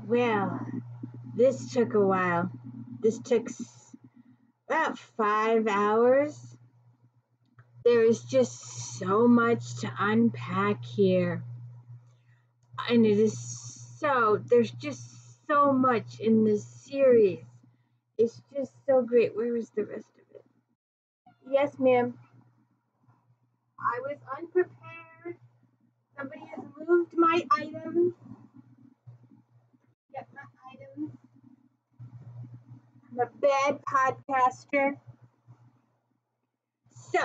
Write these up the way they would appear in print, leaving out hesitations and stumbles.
Well, this took a while. This took about 5 hours. There is just so much to unpack here. And there's just so much in this series. It's just so great. Where is the rest of it? Yes, ma'am. I was unprepared. Somebody has moved my items. Get my items. I'm a bad podcaster. So,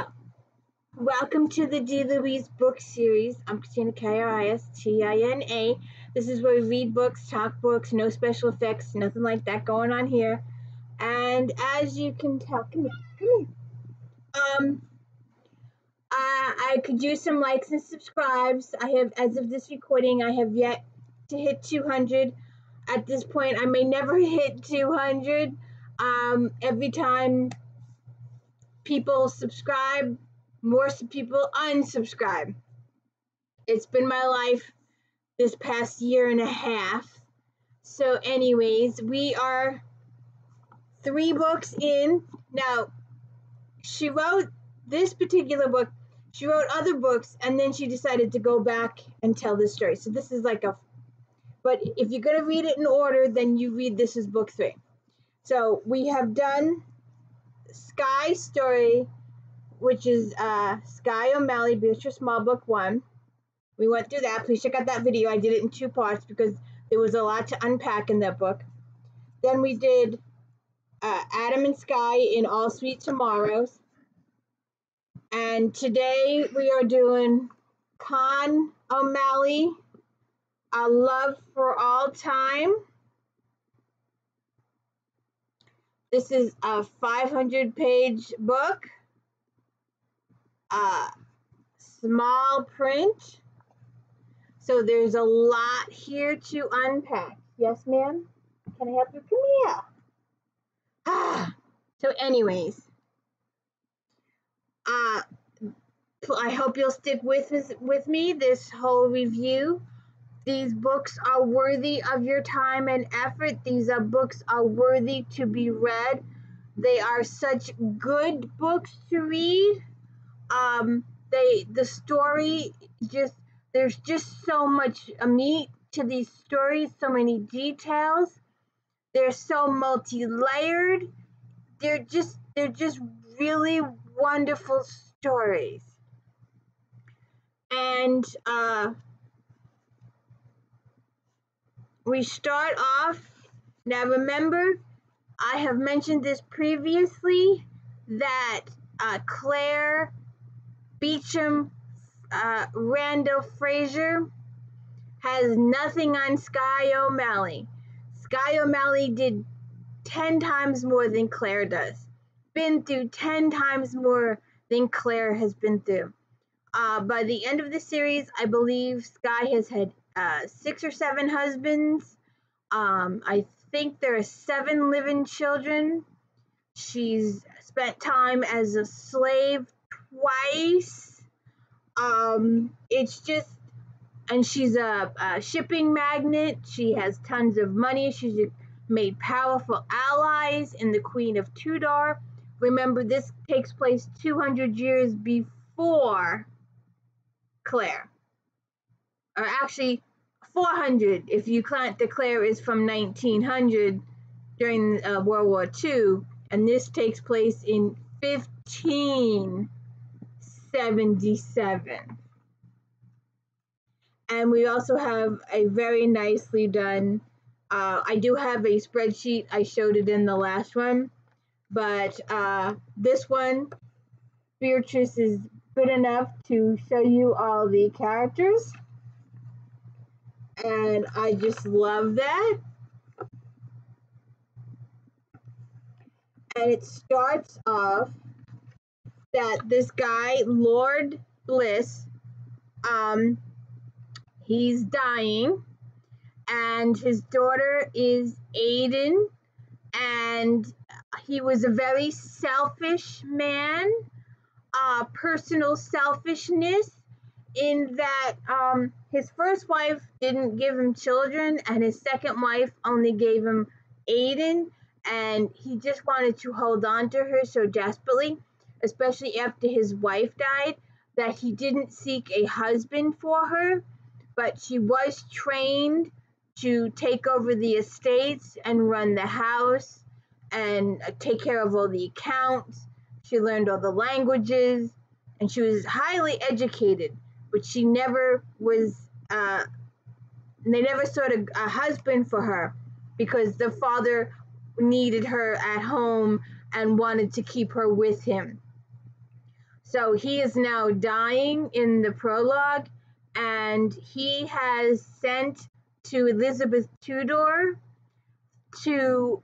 welcome to the D. Louise book series. I'm Christina Kristina. This is where we read books, talk books, no special effects, nothing like that going on here. And as you can tell, come here. I could use some likes and subscribes. I have, as of this recording, I have yet to hit 200. At this point, I may never hit 200. Every time people subscribe, more people unsubscribe. It's been my life this past year and a half. So anyways, we are 3 books in. Now, she wrote this particular book. She wrote other books, and then she decided to go back and tell this story. So this is but if you're going to read it in order, then you read this as book 3. So we have done Sky Story, which is Sky O'Malley, Beatrice Small, Book 1. We went through that. Please check out that video. I did it in 2 parts because there was a lot to unpack in that book. Then we did Adam and Sky in All Sweet Tomorrows. And today we are doing Con O'Malley, A Love for All Time. This is a 500-page book, small print. So there's a lot here to unpack. Yes, ma'am? Can I help you? Come here. So anyways, I hope you'll stick with me this whole review. These books are worthy of your time and effort. These books are worthy to be read. They are such good books to read. The story there's just so much meat to these stories, so many details. They're so multi-layered. They're just really wonderful stories. And we start off. Now remember, I have mentioned this previously, that Claire Beecham Randall Fraser has nothing on Sky O'Malley. Sky O'Malley did 10 times more than Claire does. Been through 10 times more than Claire has been through. By the end of the series, I believe Sky has had 6 or 7 husbands. I think there are 7 living children. She's spent time as a slave twice. It's just, and she's a shipping magnate. She has tons of money. She's made powerful allies in the Queen of Tudor. Remember, this takes place 200 years before Claire. Or actually, 400 if you count that Claire is from 1900 during World War II. And this takes place in 1577. And we also have a very nicely done, I do have a spreadsheet. I showed it in the last one. But this one, Beatrice is good enough to show you all the characters. And I just love that. And it starts off that this guy, Lord Bliss, he's dying, and his daughter is Aiden, and he was a very selfish man. Personal selfishness in that his first wife didn't give him children, and his second wife only gave him Aiden, and he just wanted to hold on to her so desperately, especially after his wife died, that he didn't seek a husband for her, but she was trained to take over the estates and run the house and take care of all the accounts. She learned all the languages, and she was highly educated, but she never was, they never sought a husband for her because the father needed her at home and wanted to keep her with him. So he is now dying in the prologue, and he has sent to Elizabeth Tudor to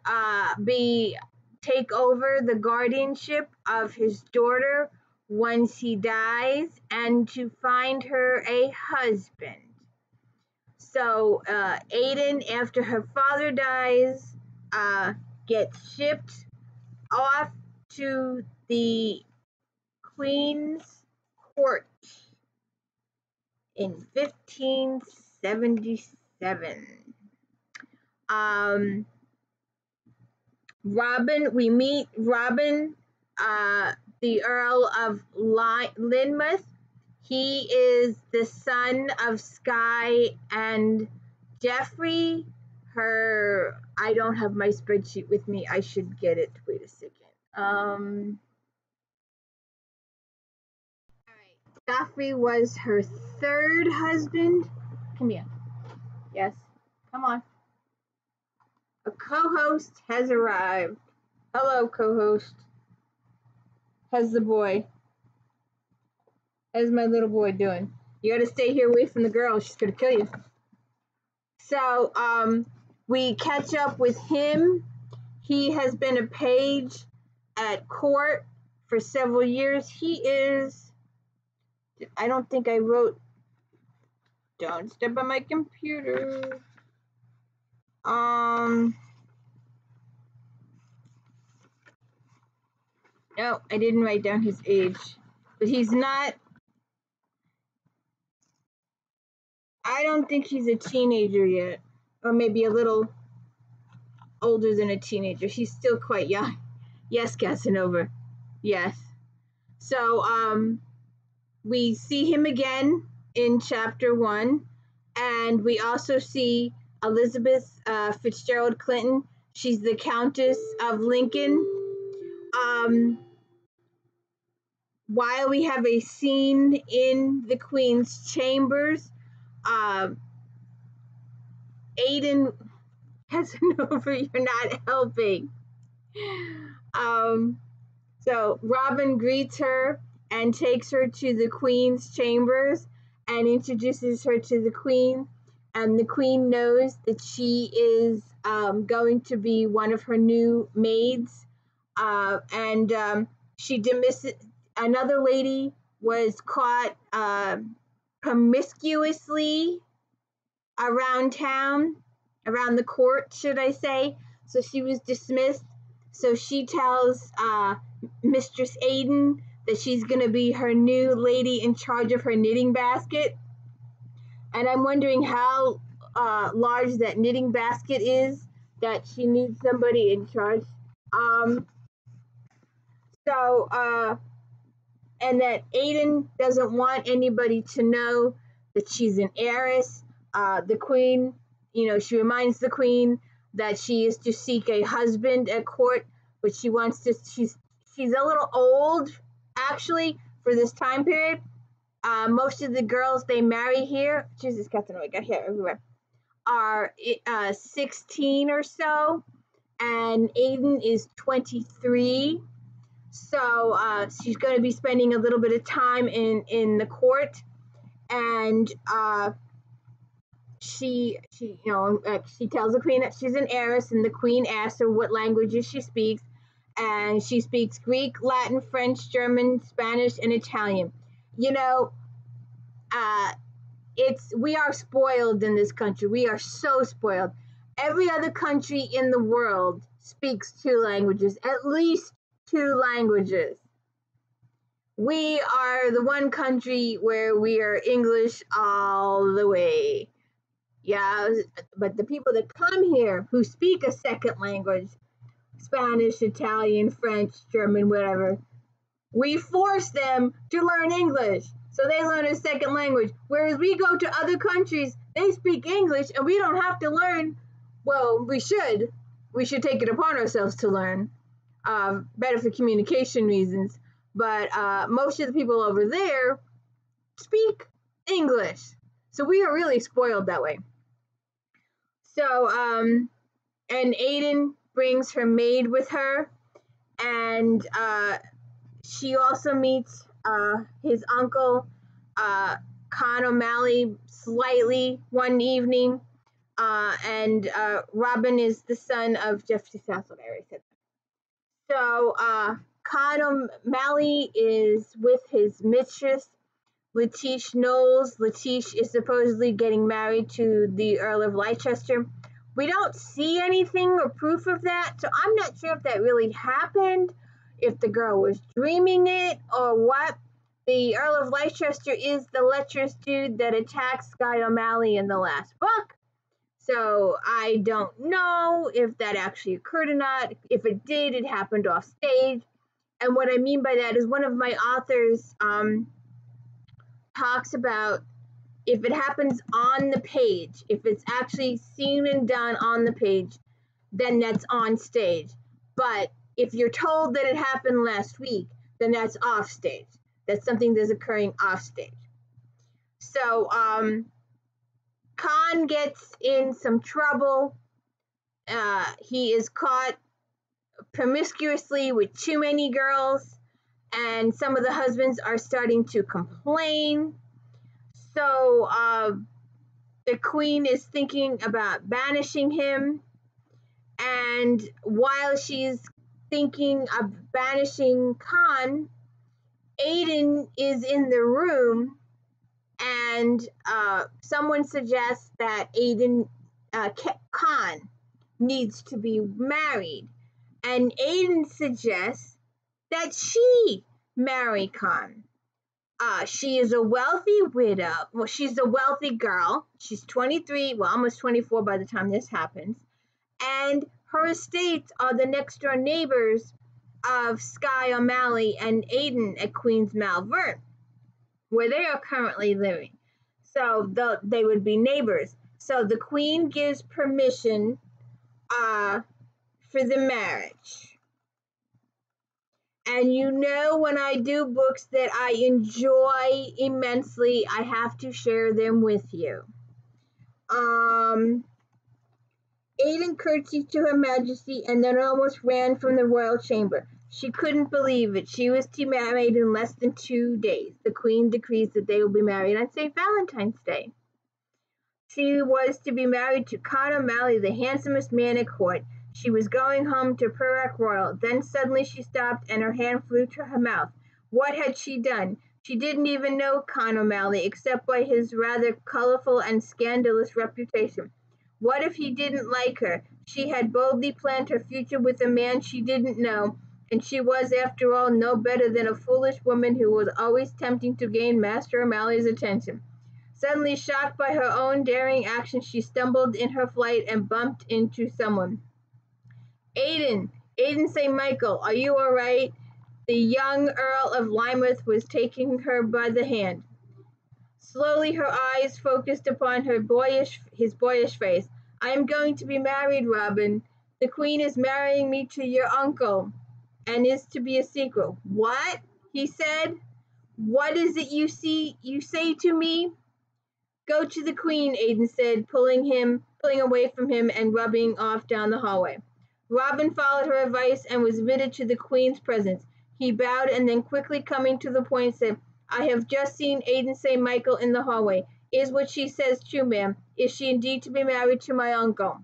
take over the guardianship of his daughter once he dies, and to find her a husband. So Aiden, after her father dies, gets shipped off to the Queen's court in 1577. We meet Robin, the Earl of Lynmouth. He is the son of Skye and Geoffrey. I don't have my spreadsheet with me. I should get it. Wait a second. All right. Geoffrey was her third husband. Come here. Yes. Come on. A co-host has arrived. Hello, co-host. How's the boy? How's my little boy doing? You gotta stay here away from the girl. She's gonna kill you. So, we catch up with him. He has been a page at court for several years. He is, I don't think I wrote, don't step on my computer. No, I didn't write down his age, but he's not, I don't think he's a teenager yet, or maybe a little older than a teenager. He's still quite young. Yes, Casanova. Yes. So, we see him again in chapter 1, and we also see Elizabeth Fitzgerald Clinton. She's the Countess of Lincoln. While we have a scene in the Queen's chambers, Aiden, Casanova, you're not helping. So Robin greets her and takes her to the Queen's chambers and introduces her to the Queen. And the Queen knows that she is going to be one of her new maids. She dismisses. Another lady was caught promiscuously around town, around the court, should I say. So she was dismissed. So she tells Mistress Aiden that she's going to be her new lady in charge of her knitting basket. And I'm wondering how large that knitting basket is that she needs somebody in charge. And that Aiden doesn't want anybody to know that she's an heiress. The Queen, she reminds the Queen that she is to seek a husband at court, but she wants to, she's a little old, actually, for this time period. Most of the girls they marry here, Jesus, Catherine, I got hair everywhere, are 16 or so, and Aiden is 23. So she's going to be spending a little bit of time in the court, and she tells the Queen that she's an heiress, and the Queen asks her what languages she speaks, and she speaks Greek, Latin, French, German, Spanish, and Italian. We are spoiled in this country. We are so spoiled. Every other country in the world speaks 2 languages, at least 2 languages. We are the one country where we are English all the way. Yeah, but the people that come here who speak a second language, Spanish, Italian, French, German, whatever, we force them to learn English. So they learn a second language. Whereas we go to other countries, they speak English and we don't have to learn. Well, we should. We should take it upon ourselves to learn, better for communication reasons. But most of the people over there speak English. So we are really spoiled that way. So, and Aiden brings her maid with her, and she also meets his uncle, Con O'Malley, slightly one evening. And Robin is the son of Jeffrey Southwood. I already said that. So Con O'Malley is with his mistress, Letitia Knowles. Letitia is supposedly getting married to the Earl of Leicester. We don't see anything or proof of that, so I'm not sure if that really happened, if the girl was dreaming it, or what. The Earl of Leicester is the lecherous dude that attacks Skye O'Malley in the last book. So I don't know if that actually occurred or not. If it did, it happened off stage. And what I mean by that is one of my authors talks about if it happens on the page, if it's actually seen and done on the page, then that's on stage. But if you're told that it happened last week, then that's off stage. That's something that's occurring off stage. So Con gets in some trouble. He is caught promiscuously with too many girls, and some of the husbands are starting to complain. So the queen is thinking about banishing him, and while she's thinking of banishing Con, Aiden is in the room, and someone suggests that Con needs to be married, and Aiden suggests that she marry Con. She is a wealthy widow. Well, she's a wealthy girl. She's 23, well, almost 24 by the time this happens. And her estates are the next door neighbors of Skye O'Malley and Aiden at Queen's Malvern, where they are currently living. So they would be neighbors. So the queen gives permission for the marriage. And you know, when I do books that I enjoy immensely, I have to share them with you. Aiden curtsied to Her Majesty and then almost ran from the royal chamber. She couldn't believe it. She was to be married in less than 2 days. The queen decrees that they will be married on St. Valentine's Day. She was to be married to Con O'Malley, the handsomest man at court. She was going home to Purrock Royal. Then suddenly she stopped and her hand flew to her mouth. What had she done? She didn't even know Con O'Malley, except by his rather colorful and scandalous reputation. What if he didn't like her? She had boldly planned her future with a man she didn't know, and she was, after all, no better than a foolish woman who was always tempting to gain Master O'Malley's attention. Suddenly shocked by her own daring action, she stumbled in her flight and bumped into someone. Aiden St. Michael, are you all right? The young Earl of Lymouth was taking her by the hand. Slowly her eyes focused upon his boyish face. I am going to be married, Robin. The Queen is marrying me to your uncle, and is to be a secret. What? He said. What is it you say to me? Go to the Queen, Aiden said, pulling away from him and rubbing off down the hallway. Robin followed her advice and was admitted to the Queen's presence. He bowed and then, quickly coming to the point, said, I have just seen Aiden St. Michael in the hallway. Is what she says true, ma'am? Is she indeed to be married to my uncle?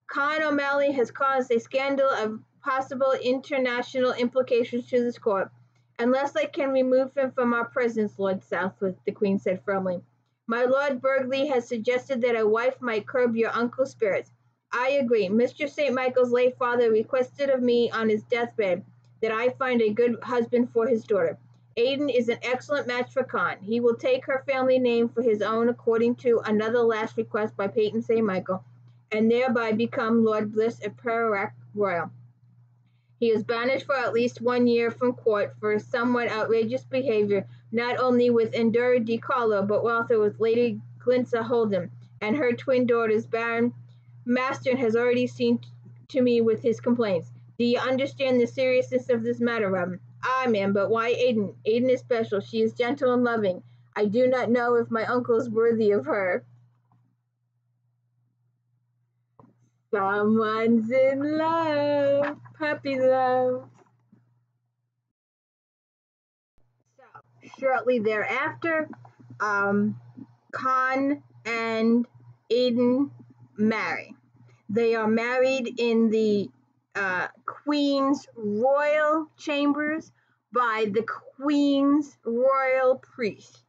Con O'Malley has caused a scandal of possible international implications to this court. Unless I can remove him from our presence, Lord Southwood, the Queen said firmly. My Lord Burghley has suggested that a wife might curb your uncle's spirits. I agree. Mr. St. Michael's late father requested of me on his deathbed that I find a good husband for his daughter. Aiden is an excellent match for Khan. He will take her family name for his own according to another last request by Peyton St. Michael, and thereby become Lord Bliss of Perak Royal. He is banished for at least 1 year from court for his somewhat outrageous behavior, not only with Endora Di Carlo, but also with Lady Glinsa Holden and her twin daughters. Baron Maston has already seen to me with his complaints. Do you understand the seriousness of this matter, Robin? Ah, ma'am, but why Aiden? Aiden is special. She is gentle and loving. I do not know if my uncle is worthy of her. Someone's in love. Puppy love. So, shortly thereafter, Khan and Aiden marry. They are married in the Queen's royal chambers by the Queen's royal priest.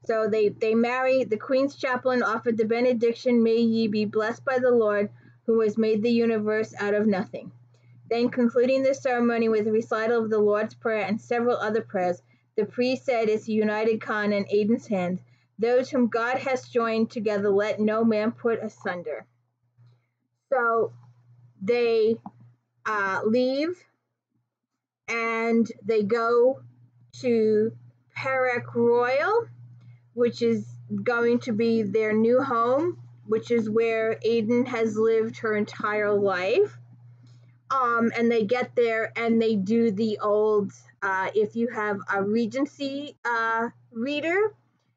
So they marry. The Queen's chaplain offered the benediction, "May ye be blessed by the Lord, who has made the universe out of nothing." Then, concluding the ceremony with a recital of the Lord's Prayer and several other prayers, the priest said as he united Khan and Aiden's hands, "Those whom God has joined together, let no man put asunder." So they leave and they go to Perak Royal, which is going to be their new home, which is where Aiden has lived her entire life. And they get there and they do the old, if you have a Regency reader,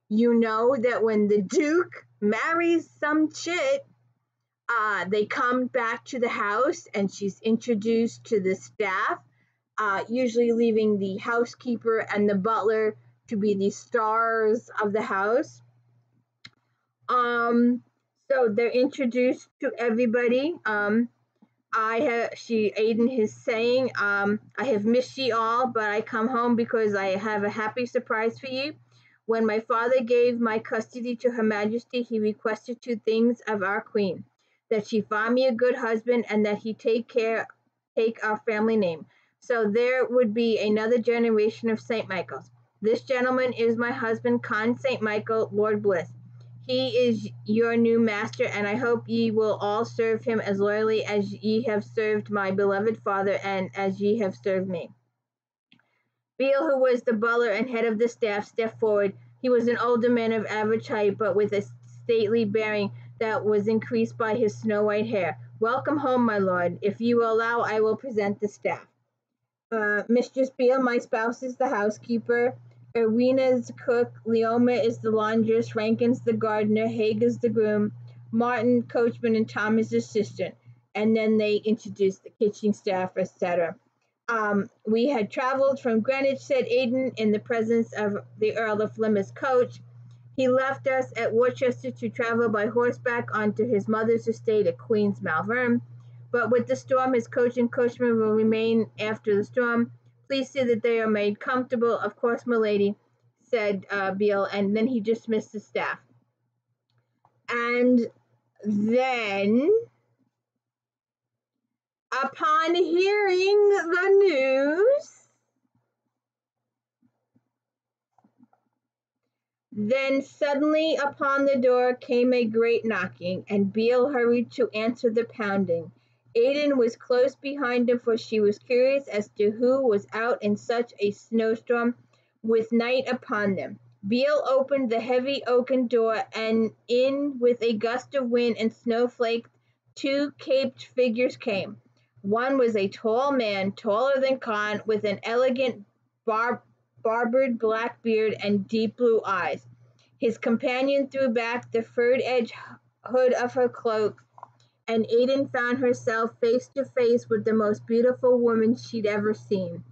you know that when the Duke marries some chit, they come back to the house and she's introduced to the staff, usually leaving the housekeeper and the butler to be the stars of the house. So they're introduced to everybody. Aiden is saying, "I have missed ye all, but I come home because I have a happy surprise for you. When my father gave my custody to Her Majesty, he requested 2 things of our Queen: that she find me a good husband and that he take our family name. So there would be another generation of St. Michaels. This gentleman is my husband, Khan St. Michael, Lord Bliss. He is your new master, and I hope ye will all serve him as loyally as ye have served my beloved father and as ye have served me." Beale, who was the butler and head of the staff, stepped forward. He was an older man of average height, but with a stately bearing that was increased by his snow-white hair. "Welcome home, my lord. If you will allow, I will present the staff. Mistress Beale, my spouse, is the housekeeper. Irina's cook, Leoma is the laundress, Rankin's the gardener, Hager's the groom, Martin, coachman, and Tom is the assistant." And then they introduced the kitchen staff, etc. "We had traveled from Greenwich," said Aiden, in the presence of the Earl of Plymouth's coach. "He left us at Worcester to travel by horseback onto his mother's estate at Queen's Malvern. But with the storm, his coach and coachman will remain after the storm. Please see that they are made comfortable." "Of course, milady," said Beale, and then he dismissed the staff. And then, upon hearing the news, then suddenly upon the door came a great knocking, and Beale hurried to answer the pounding. Aiden was close behind him, for she was curious as to who was out in such a snowstorm with night upon them. Beale opened the heavy oaken door, and in with a gust of wind and snowflakes 2 caped figures came. One was a tall man, taller than Khan, with an elegant barbered black beard and deep blue eyes. His companion threw back the furred-edged hood of her cloak, and Aiden found herself face to face with the most beautiful woman she'd ever seen.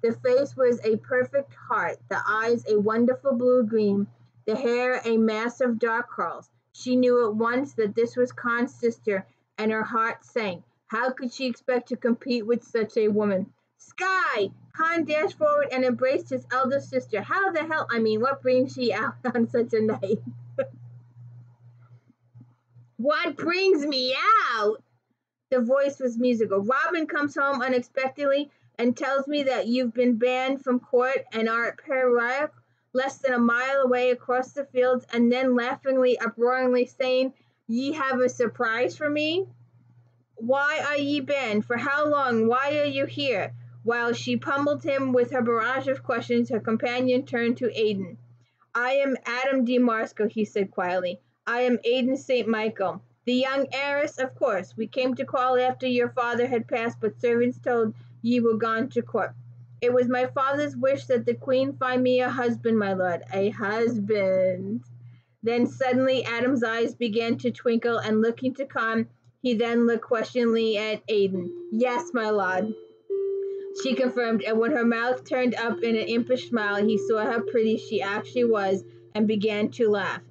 The face was a perfect heart, the eyes a wonderful blue-green, the hair a mass of dark curls. She knew at once that this was Khan's sister, and her heart sank. How could she expect to compete with such a woman? "Sky!" Khan dashed forward and embraced his elder sister. What brings she out on such a night? "What brings me out?" The voice was musical. "Robin comes home unexpectedly and tells me that you've been banned from court and are at Perak, less than a mile away across the fields, and then laughingly, uproaringly saying, "Ye have a surprise for me? Why are ye banned? For how long? Why are you here?" While she pummeled him with her barrage of questions, her companion turned to Aidan. "I am Adam de Marsco," he said quietly. "I am Aidan St. Michael. The young heiress, of course. We came to call after your father had passed, but servants told ye were gone to court. It was my father's wish that the queen find me a husband, my lord. A husband." Then suddenly Adam's eyes began to twinkle, and looking to Con, he then looked questioningly at Aidan. "Yes, my lord," she confirmed, and when her mouth turned up in an impish smile, he saw how pretty she actually was and began to laugh.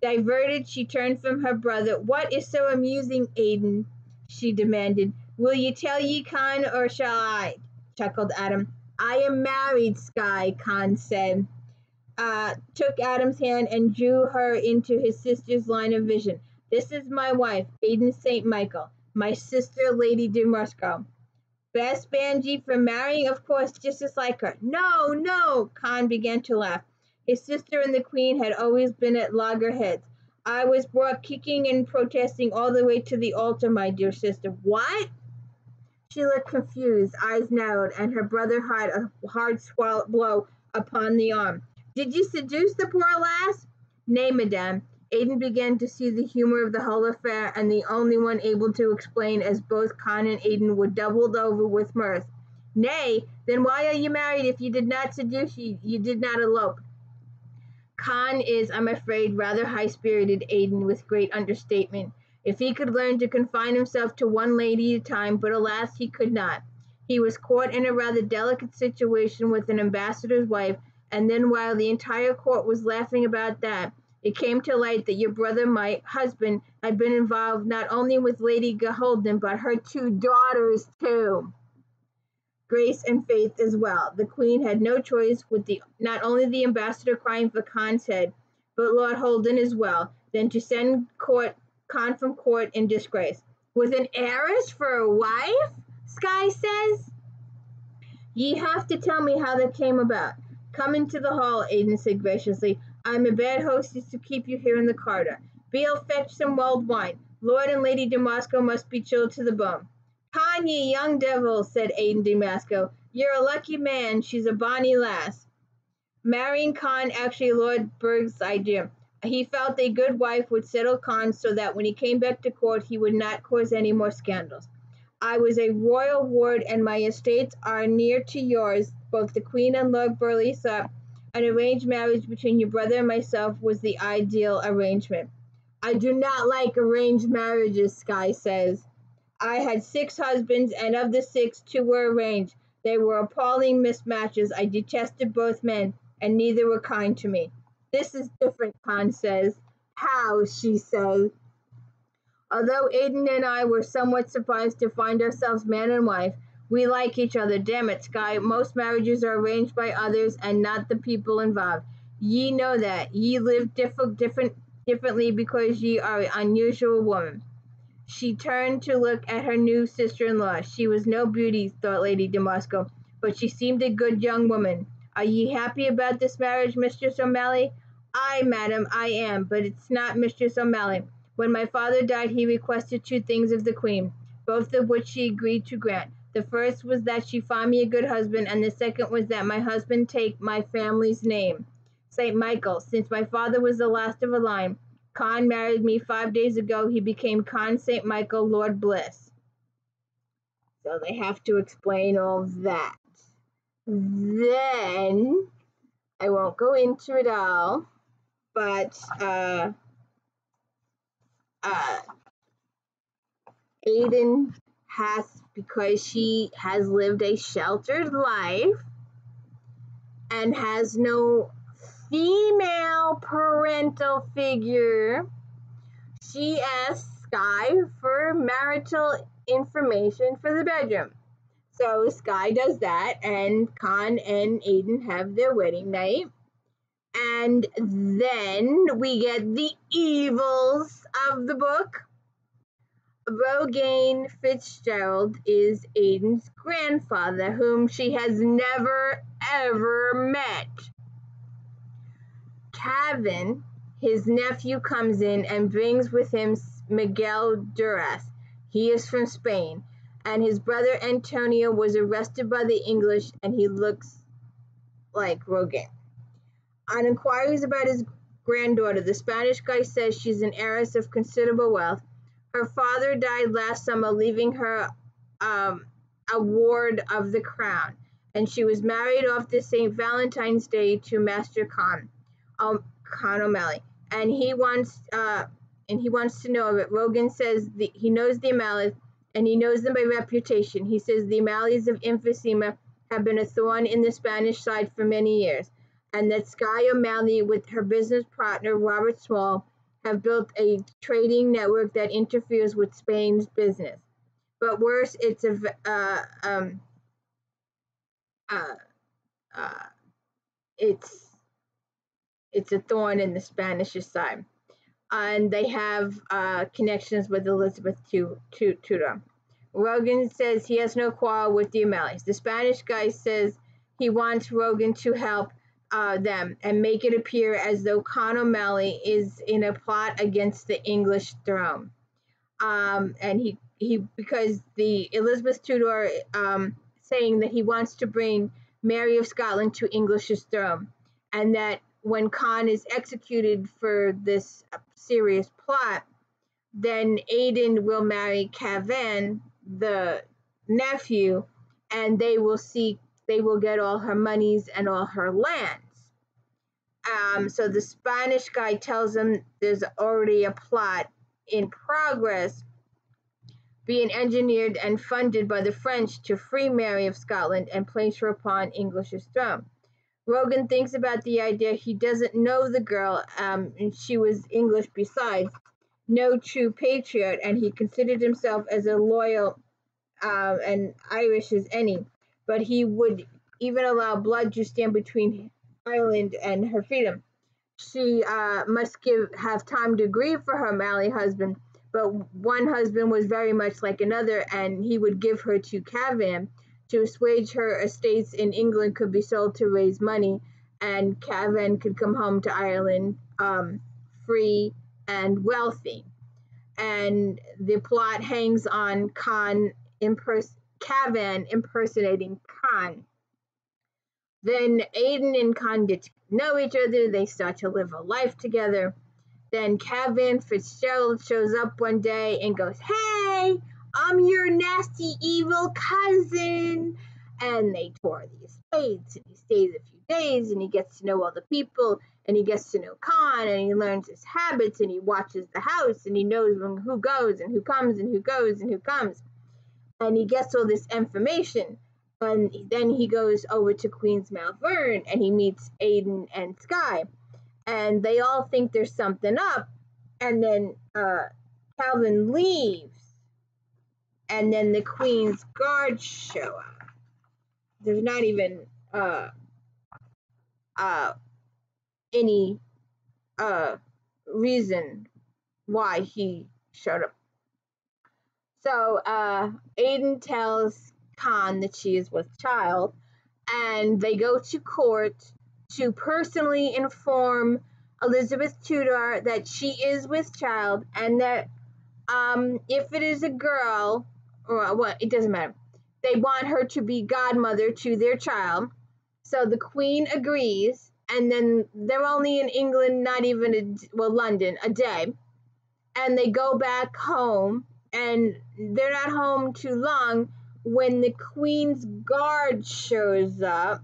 Diverted, she turned from her brother. "What is so amusing, Aidan?" she demanded. "Will you tell ye, Con, or shall I?" chuckled Adam. "I am married, Sky," Con said. Took Adam's hand and drew her into his sister's line of vision. "This is my wife, Aidan St. Michael, my sister, Lady de Marsco." "Best Banji for marrying, of course, just as like her." "No, no!" Khan began to laugh. His sister and the queen had always been at loggerheads. "I was brought kicking and protesting all the way to the altar, my dear sister." "What?" She looked confused, eyes narrowed, and her brother had a hard blow upon the arm. "Did you seduce the poor lass?" "Nay, madame." Aidan began to see the humor of the whole affair, and the only one able to explain, as both Con and Aidan were doubled over with mirth. "Nay, then why are you married if you did not seduce, you did not elope?" Con is, I'm afraid, rather high-spirited, Aidan, with great understatement. If he could learn to confine himself to one lady at a time, but alas, he could not. He was caught in a rather delicate situation with an ambassador's wife, and then while the entire court was laughing about that, it came to light that your brother, my husband, had been involved not only with Lady Geholden, but her 2 daughters, too. Grace and Faith as well. The queen had no choice with not only the ambassador crying for Con's head, but Lord Holden as well, than to send Con from court in disgrace. "With an heiress for a wife?" Sky says. "Ye have to tell me how that came about." "Come into the hall," Aidan said graciously. "I'm a bad hostess to keep you here in the corridor. Beale, fetch some mulled wine. Lord and Lady de Marsco must be chilled to the bone." "Con, ye young devil," said Aidan de Marsco. "You're a lucky man. She's a bonny lass." Marrying Con actually Lord Berg's idea. He felt a good wife would settle Con so that when he came back to court he would not cause any more scandals. "I was a royal ward, and my estates are near to yours." Both the Queen and Lord Burleigh thought an arranged marriage between your brother and myself was the ideal arrangement. "I do not like arranged marriages," Sky says. "I had 6 husbands, and of the 6, 2 were arranged. They were appalling mismatches. I detested both men, and neither were kind to me." "This is different," Con says. "How?" she says. "Although Aidan and I were somewhat surprised to find ourselves man and wife, we like each other. Damn it, Sky, most marriages are arranged by others and not the people involved. Ye know that. Ye live differently because ye are an unusual woman." She turned to look at her new sister-in-law. She was no beauty, thought Lady de Marsco, but she seemed a good young woman. "Are ye happy about this marriage, Mistress O'Malley?" "Aye, madam, I am, but it's not Mistress O'Malley. When my father died he requested 2 things of the Queen, both of which she agreed to grant. The first was that she find me a good husband, and the second was that my husband take my family's name, St. Michael. Since my father was the last of a line, Con married me 5 days ago. He became Con St. Michael, Lord Bliss." So they have to explain all that. Then, I won't go into it all, but Aidan has, because she has lived a sheltered life and has no female parental figure, she asks Sky for marital information for the bedroom. So Sky does that, and Con and Aidan have their wedding night. And then we get the evils of the book. Rogaine Fitzgerald is Aiden's grandfather, whom she has never ever met. Kevin, his nephew, comes in and brings with him Miguel Duras. He is from Spain, and his brother Antonio was arrested by the English, and he looks like Rogaine. On inquiries about his granddaughter, the Spanish guy says she's an heiress of considerable wealth. Her father died last summer, leaving her a ward of the crown, and she was married off to St. Valentine's Day to Master Con O'Malley, and he wants to know of it. Rogan says he knows the O'Malleys, and he knows them by reputation. He says the O'Malleys of Emphysema have been a thorn in the Spanish side for many years, and that Sky O'Malley, with her business partner Robert Small, have built a trading network that interferes with Spain's business. But worse, it's a thorn in the Spanish side, and they have connections with Elizabeth Tudor. Rogan says he has no quarrel with the O'Malleys. The Spanish guy says he wants Rogan to help them and make it appear as though Con O'Malley is in a plot against the English throne. And he because the Elizabeth Tudor saying that he wants to bring Mary of Scotland to English's throne, and that when Con is executed for this serious plot, then Aiden will marry Cavan, the nephew, and they will get all her monies and all her lands. So the Spanish guy tells him there's already a plot in progress being engineered and funded by the French to free Mary of Scotland and place her upon English's throne. Rogan thinks about the idea. He doesn't know the girl, and she was English besides, no true patriot, and he considered himself as a loyal and Irish as any, but he would even allow blood to stand between Ireland and her freedom. She must have time to grieve for her O'Malley husband, but one husband was very much like another, and he would give her to Cavan to assuage her estates in England could be sold to raise money, and Cavan could come home to Ireland free and wealthy. And the plot hangs on Cavan impersonating Con. Then Aiden and Con get to know each other. They start to live a life together. Then Cavan Fitzgerald shows up one day and goes, "Hey, I'm your nasty evil cousin." And they tour the estates, and he stays a few days, and he gets to know all the people, and he gets to know Con, and he learns his habits, and he watches the house, and he knows who goes and who comes and who goes and who comes. And he gets all this information. And then he goes over to Queen's Malvern, and he meets Aiden and Sky. And they all think there's something up, and then Calvin leaves, and then the Queen's guards show up. There's not even any reason why he showed up. So Aiden tells Con that she is with child, and they go to court to personally inform Elizabeth Tudor that she is with child, and that if it is a girl, or what, it doesn't matter. They want her to be godmother to their child. So the Queen agrees, and then they're only in England, not even London, a day. And they go back home, and they're not home too long when the Queen's guard shows up.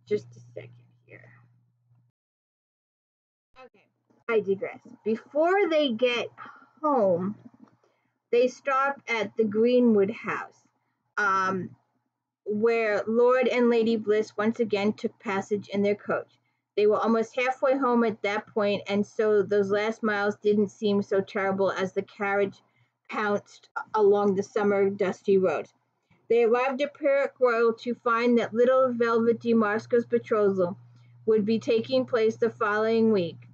Just a second here. Okay, I digress. Before they get home, they stop at the Greenwood House, where Lord and Lady Bliss once again took passage in their coach. They were almost halfway home at that point, and so those last miles didn't seem so terrible as the carriage pounced along the summer dusty roads. They arrived at Park Royal to find that little velvety Moscow's betrothal would be taking place the following week.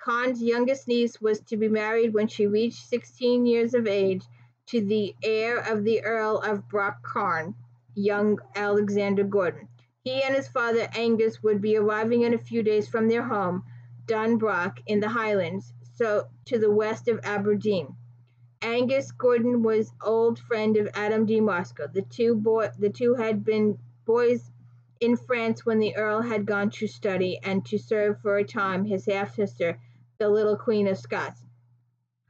Khan's youngest niece was to be married when she reached 16 years of age to the heir of the Earl of Brock-Carn, young Alexander Gordon. He and his father Angus would be arriving in a few days from their home, Dunbroch, in the Highlands, so to the west of Aberdeen. Angus Gordon was old friend of Adam de Moscow. The two had been boys in France when the Earl had gone to study and to serve for a time his half-sister, the little Queen of Scots,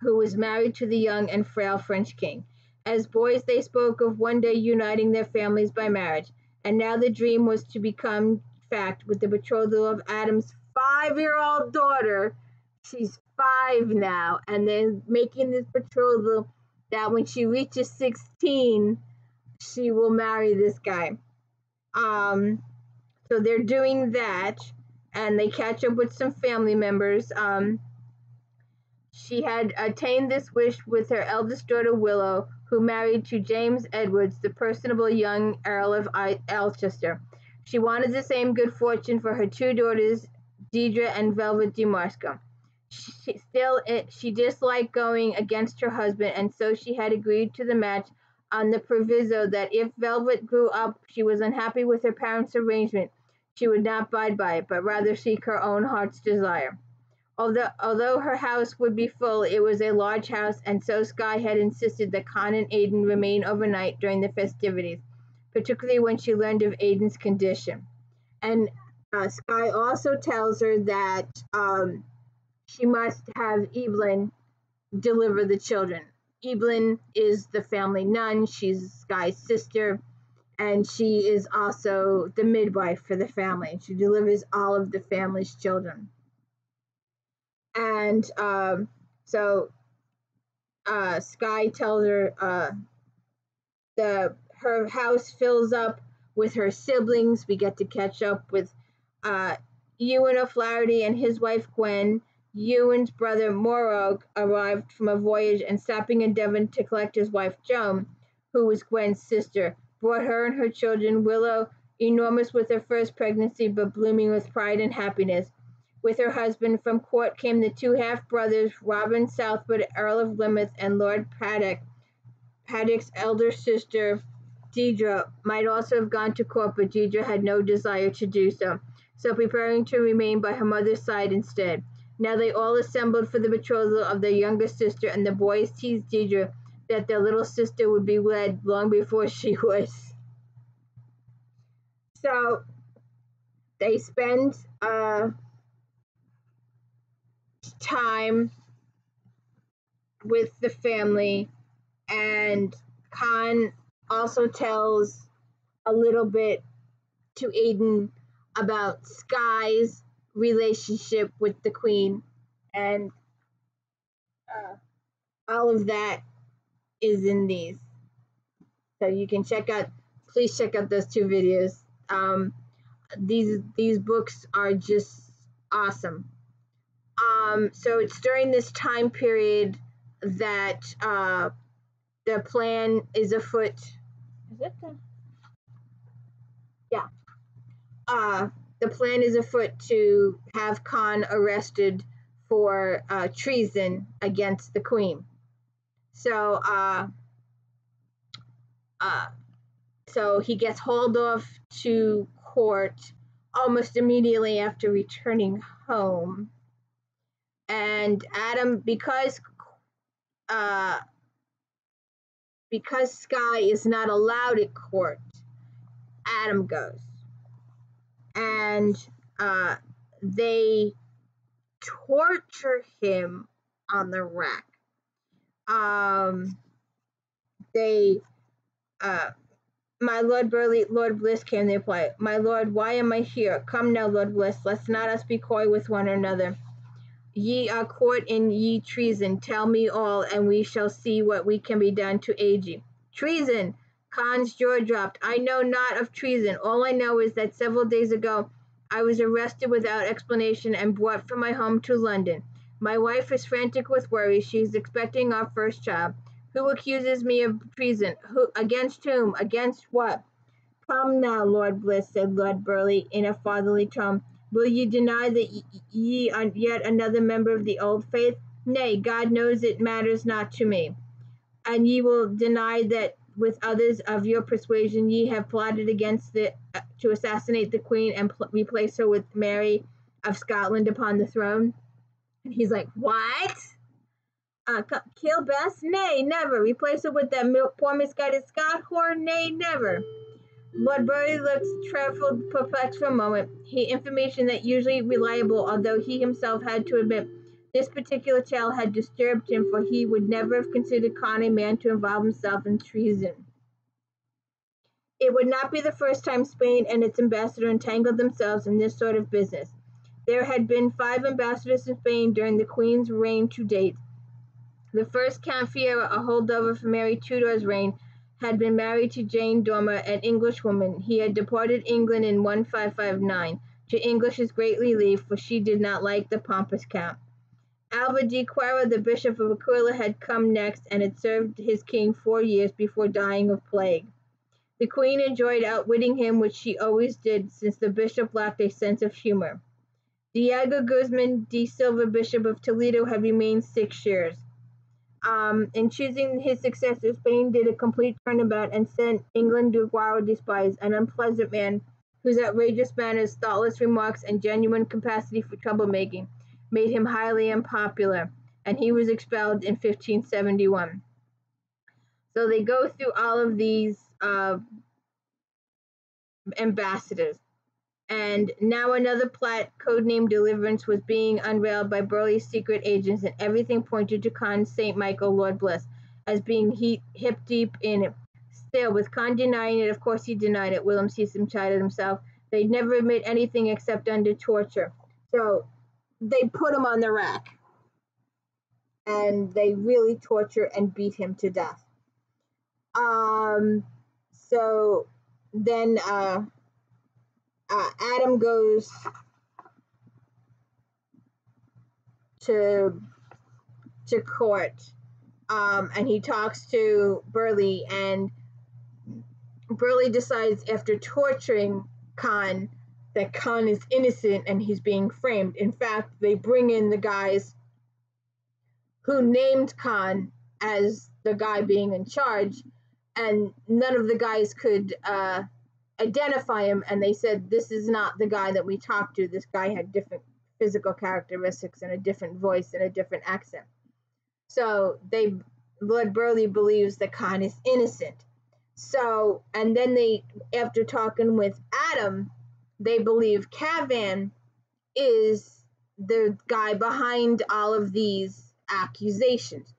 who was married to the young and frail French king. As boys they spoke of one day uniting their families by marriage, and now the dream was to become fact with the betrothal of Adam's 5-year-old daughter. She's 5 now, and they're making this betrothal that when she reaches 16, she will marry this guy. So they're doing that, and they catch up with some family members. She had attained this wish with her eldest daughter Willow, who married to James Edwards, the personable young Earl of Alchester. She wanted the same good fortune for her 2 daughters, Deirdre and Velvet de Moscow. She disliked going against her husband, and so she had agreed to the match on the proviso that if Velvet grew up she was unhappy with her parents' arrangement, she would not abide by it, but rather seek her own heart's desire. Although her house would be full, it was a large house, and so Skye had insisted that Khan and Aidan remain overnight during the festivities, particularly when she learned of Aidan's condition. And Skye also tells her that she must have Evelyn deliver the children. Evelyn is the family nun. She's Skye's sister, and she is also the midwife for the family. She delivers all of the family's children. And so Skye tells her her house fills up with her siblings. We get to catch up with Ewan O'Flaherty and his wife Gwen. Ewan's brother Morog arrived from a voyage and stopping in Devon to collect his wife Joan, who was Gwen's sister, brought her and her children, Willow, enormous with her first pregnancy but blooming with pride and happiness. With her husband from court came the 2 half-brothers, Robin Southwood, Earl of Plymouth, and Lord Paddock. Paddock's elder sister, Deirdre, might also have gone to court, but Deirdre had no desire to do so, preparing to remain by her mother's side instead. Now they all assembled for the betrothal of their younger sister, and the boys teased Deirdre that their little sister would be wed long before she was. So they spend time with the family, and Khan also tells a little bit to Aidan about Skye's relationship with the Queen, and all of that is in these. So you can please check out those 2 videos. These books are just awesome. So it's during this time period that the plan is afoot. Is it the? Yeah. The plan is afoot to have Khan arrested for treason against the Queen. So he gets hauled off to court almost immediately after returning home. And Adam, because Skye is not allowed at court, Adam goes. And they torture him on the rack. My Lord Burleigh, Lord Bliss came to reply, "My lord, why am I here? Come now, Lord Bliss, let's not us be coy with one another. Ye are caught in ye treason. Tell me all, and we shall see what we can be done to aid ye." Treason! Khan's jaw dropped. "I know not of treason. All I know is that several days ago I was arrested without explanation and brought from my home to London. My wife is frantic with worry. She is expecting our first child. Who accuses me of treason? Who? Against whom? Against what?" "Come now, Lord Bliss," said Lord Burleigh in a fatherly tone. Will ye deny that ye are yet another member of the old faith? Nay, God knows it matters not to me. And ye will deny that with others of your persuasion ye have plotted against to assassinate the queen and replace her with Mary of Scotland upon the throne? And he's like, what? Kill Bess? Nay, never. Replace her with that poor misguided Scot whore? Nay, never. Lord Burleigh looks trifled, perplexed for a moment. Information that usually reliable, although he himself had to admit this particular tale had disturbed him, for he would never have considered Con a man to involve himself in treason. It would not be the first time Spain and its ambassador entangled themselves in this sort of business. There had been 5 ambassadors in Spain during the Queen's reign to date. The first, Count Fiera, a holdover from Mary Tudor's reign, had been married to Jane Dormer, an Englishwoman. He had departed England in 1559, to English's great relief, for she did not like the pompous count. Alva de Quara, the Bishop of Aquila, had come next, and had served his king 4 years before dying of plague. The Queen enjoyed outwitting him, which she always did, since the bishop lacked a sense of humor. Diego Guzman de Silva, Bishop of Toledo, had remained 6 years. In choosing his successor, Spain did a complete turnabout and sent England Duguaro despised, an unpleasant man whose outrageous manners, thoughtless remarks, and genuine capacity for troublemaking made him highly unpopular, and he was expelled in 1571. So they go through all of these ambassadors. And now another plot, codenamed Deliverance, was being unveiled by Burleigh's secret agents, and everything pointed to Con St. Michael, Lord Bliss, as being hip deep in it. Still, with Con denying it, of course he denied it, William Cecil chided himself, they'd never admit anything except under torture. So they put him on the rack, and they really torture and beat him to death. So then Adam goes to court, and he talks to Burleigh, and Burleigh decides after torturing Con that Con is innocent and he's being framed. In fact, they bring in the guys who named Con as the guy being in charge, and none of the guys could identify him, and they said, this is not the guy that we talked to. This guy had different physical characteristics and a different voice and a different accent. So Lord Burleigh believes that Con is innocent. So, and then they, after talking with Adam, they believe Cavan is the guy behind all of these accusations.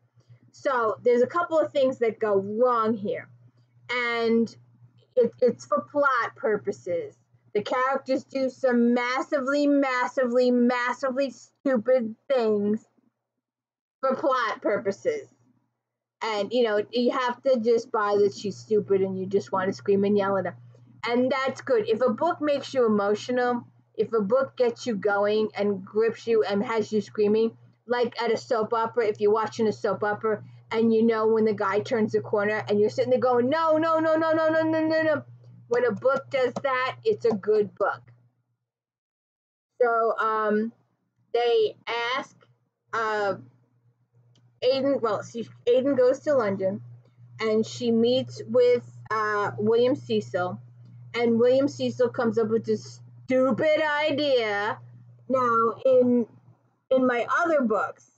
So there's a couple of things that go wrong here, and it's for plot purposes. The characters do some massively, massively, massively stupid things for plot purposes. And, you have to just buy that she's stupid and you just want to scream and yell at her. And that's good. If a book makes you emotional, if a book gets you going and grips you and has you screaming, like at a soap opera, if you're watching a soap opera and when the guy turns the corner and you're sitting there going, no, no, no, no, no, no, no, no, no. When a book does that, it's a good book. So they ask Aiden goes to London, and she meets with William Cecil, and William Cecil comes up with this stupid idea. Now, in my other books,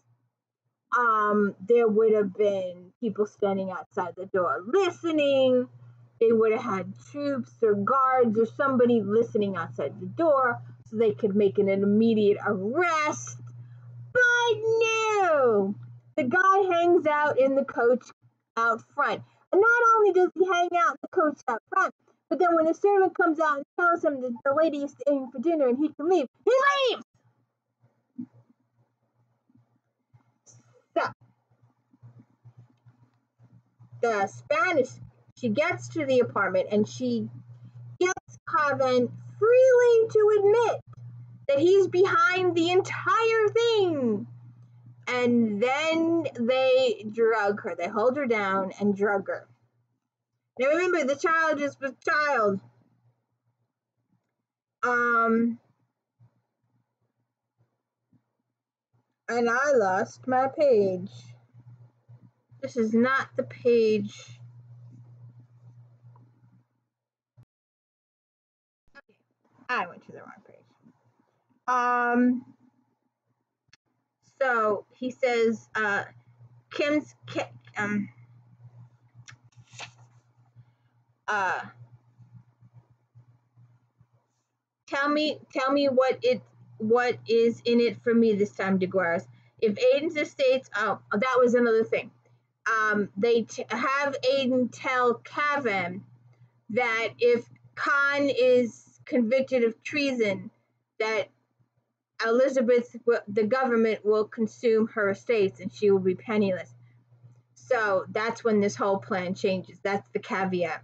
there would have been people standing outside the door listening. They would have had troops or guards or somebody listening outside the door so they could make an immediate arrest. But no! The guy hangs out in the coach out front. And not only does he hang out in the coach out front, but then when the servant comes out and tells him that the lady is staying for dinner and he can leave, he leaves! So, the Spanish, she gets to the apartment and she gets Cavan freely to admit that he's behind the entire thing. And then they drug her. They hold her down and drug her. Now remember, the child is the child. And I lost my page. This is not the page. Okay, I went to the wrong page. So he says, Kim's, uh, tell me what is in it for me this time, DeGuaris. If Aiden's estates, oh, that was another thing. They have Aiden tell Cavan that if Khan is convicted of treason, that Elizabeth, the government will consume her estates and she will be penniless. So that's when this whole plan changes. That's the caveat.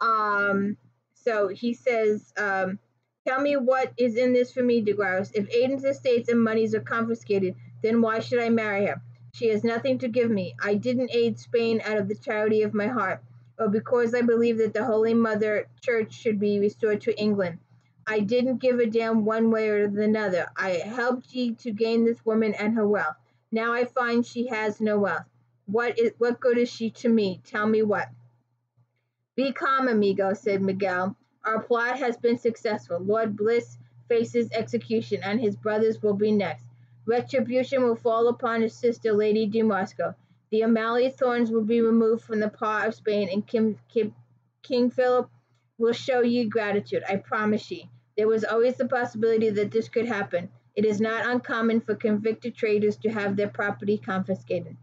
So he says, tell me what is in this for me, DeGuaris. If Aiden's estates and monies are confiscated, then why should I marry her? She has nothing to give me. I didn't aid Spain out of the charity of my heart, or because I believe that the Holy Mother Church should be restored to England. I didn't give a damn one way or the other. I helped ye to gain this woman and her wealth. Now I find she has no wealth. What good is she to me? Tell me what. Be calm, amigo, said Miguel. Our plot has been successful. Lord Bliss faces execution, and his brothers will be next. Retribution will fall upon his sister, Lady de Moscow. The O'Malley thorns will be removed from the paw of Spain, and King Philip will show ye gratitude. I promise ye. There was always the possibility that this could happen. It is not uncommon for convicted traitors to have their property confiscated.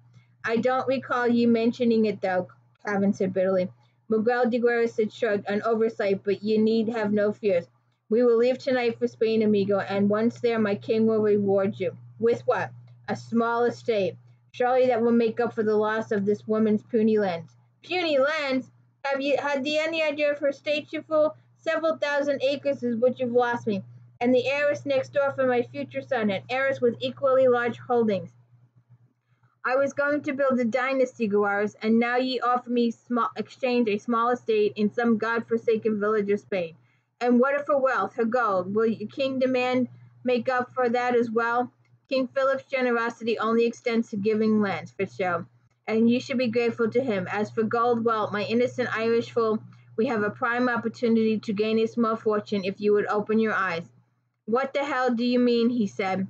I don't recall you mentioning it, though, Cavan said bitterly. Miguel de Guerres had shrugged, an oversight, but you need have no fears. We will leave tonight for Spain, amigo, and once there, my king will reward you. With what? A small estate. Surely that will make up for the loss of this woman's puny lands. Puny lands? Have you had any idea of her estate, you fool? Several thousand acres is what you've lost me. And the heiress next door for my future son, an heiress with equally large holdings. I was going to build a dynasty, Guards, and now ye offer me exchange a small estate in some god-forsaken village of Spain. And what of her wealth, her gold? Will your king demand make up for that as well? King Philip's generosity only extends to giving lands, Fitzgerald, and you should be grateful to him. As for gold, well, my innocent Irish fool, we have a prime opportunity to gain a small fortune if you would open your eyes. What the hell do you mean? He said.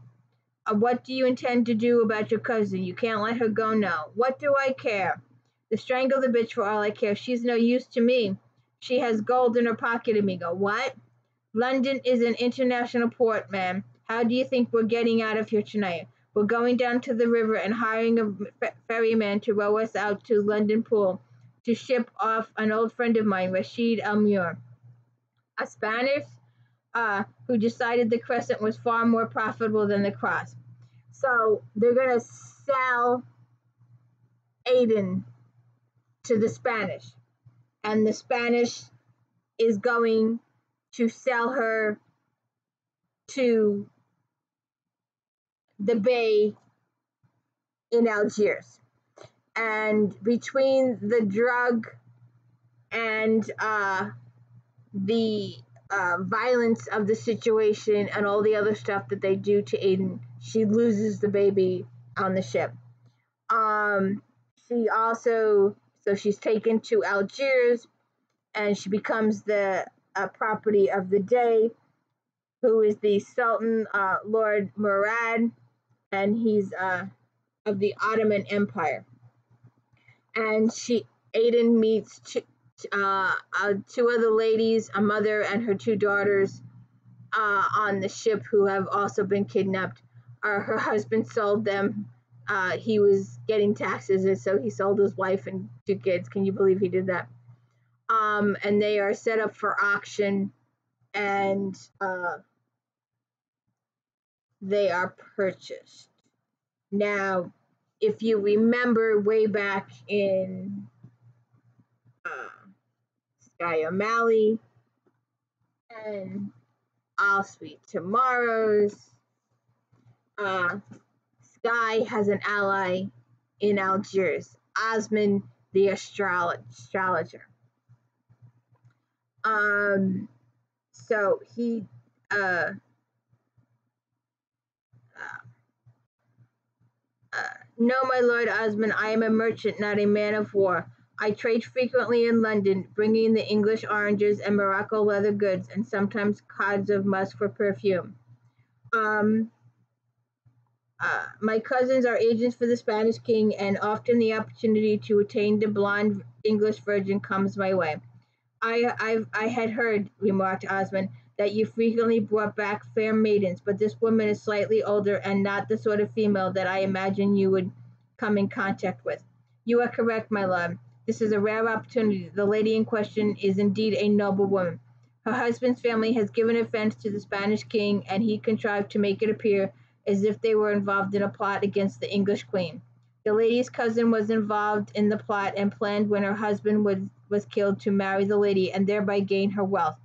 What do you intend to do about your cousin? You can't let her go now. What do I care? To strangle the bitch for all I care. She's no use to me. She has gold in her pocket, amigo. What? London is an international port, man. How do you think we're getting out of here tonight? We're going down to the river and hiring a ferryman to row us out to London Pool to ship off an old friend of mine, Rashid Almur, a Spanish who decided the crescent was far more profitable than the cross. So they're going to sell Aiden to the Spanish, and the Spanish is going to sell her to the Bay in Algiers. And between the drug and the violence of the situation and all the other stuff that they do to Aiden, she loses the baby on the ship. She also, so she's taken to Algiers, and she becomes the property of the Dey, who is the Sultan Lord Murad, and he's of the Ottoman Empire. And Aiden meets two other ladies, a mother and her two daughters, on the ship who have also been kidnapped. Her husband sold them. He was getting taxes, and so he sold his wife and two kids. Can you believe he did that? And they are set up for auction, and they are purchased. Now, if you remember way back in Sky O'Malley and All Sweet Tomorrows, Sky has an ally in Algiers, Osmond the astrologer. So he No, my lord Osmond, I am a merchant, not a man of war. I trade frequently in London, bringing the English oranges and Morocco leather goods, and sometimes cards of musk for perfume. Um, my cousins are agents for the Spanish king, and often the opportunity to attain the blonde English virgin comes my way. I had heard, remarked Osmond, that you frequently brought back fair maidens, but this woman is slightly older and not the sort of female that I imagine you would come in contact with. You are correct, my love. This is a rare opportunity. The lady in question is indeed a noble woman. Her husband's family has given offense to the Spanish king, and he contrived to make it appear as if they were involved in a plot against the English queen. The lady's cousin was involved in the plot and planned when her husband was killed to marry the lady and thereby gain her wealth.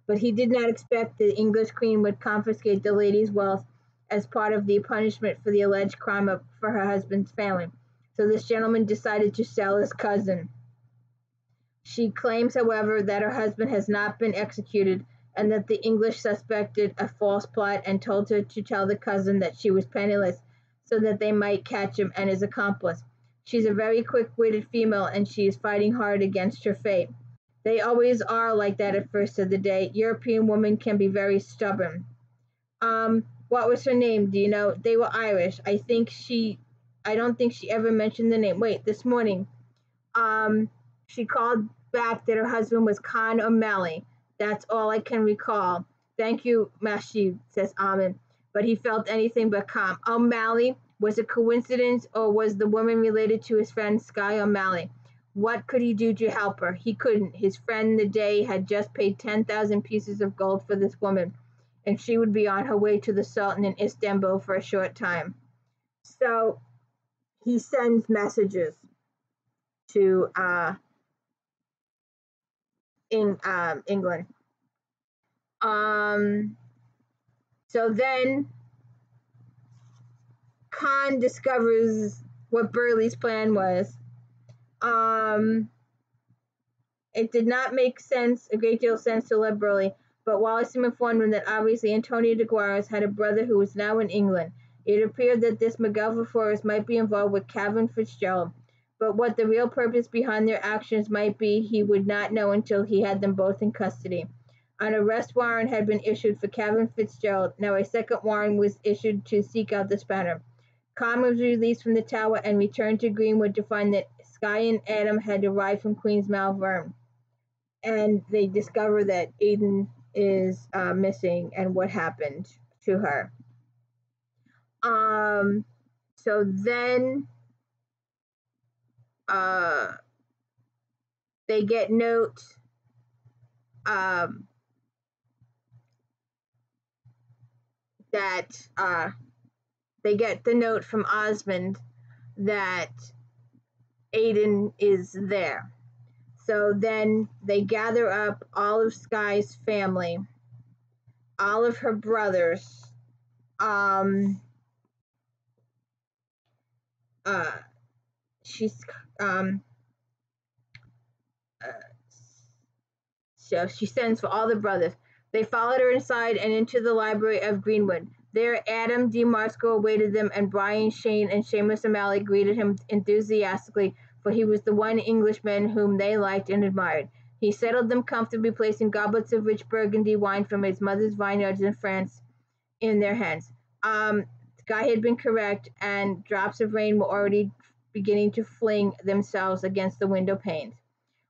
But he did not expect the English queen would confiscate the lady's wealth as part of the punishment for the alleged crime for her husband's family. So this gentleman decided to sell his cousin. She claims, however, that her husband has not been executed and that the English suspected a false plot and told her to tell the cousin that she was penniless so that they might catch him and his accomplice. She's a very quick-witted female and she is fighting hard against her fate. They always are like that at first of the day. European women can be very stubborn. What was her name? Do you know? They were Irish. I don't think she ever mentioned the name. Wait, this morning, she called back that her husband was Con O'Malley. That's all I can recall. Thank you, Mashib, says Ahmed. But he felt anything but calm. O'Malley? Was it coincidence, or was the woman related to his friend Sky O'Malley? What could he do to help her? He couldn't. His friend the day had just paid 10,000 pieces of gold for this woman, and she would be on her way to the Sultan in Istanbul for a short time. So he sends messages to England. So then Khan discovers what Burleigh's plan was. It did not make a great deal of sense to let Burleigh, but Walsingham informed him that obviously Antonio de Guaras had a brother who was now in England. It appeared that this MacGyver Forrest might be involved with Cavan Fitzgerald, but what the real purpose behind their actions might be he would not know until he had them both in custody. An arrest warrant had been issued for Cavan Fitzgerald. Now a second warrant was issued to seek out the Spanner. Con was released from the Tower and returned to Greenwood to find that Sky and Adam had arrived from Queen's Malvern. And they discover that Aiden is missing and what happened to her. So then they get note that they get the note from Osmond that Aiden is there. So then they gather up all of Sky's family, all of her brothers, so she sends for all the brothers. They followed her inside and into the library of Greenwood. There Adam de Marsco awaited them, and Brian, Shane, and Seamus O'Malley greeted him enthusiastically, for he was the one Englishman whom they liked and admired. He settled them comfortably, placing goblets of rich Burgundy wine from his mother's vineyards in France in their hands. Guy had been correct, and drops of rain were already beginning to fling themselves against the window panes.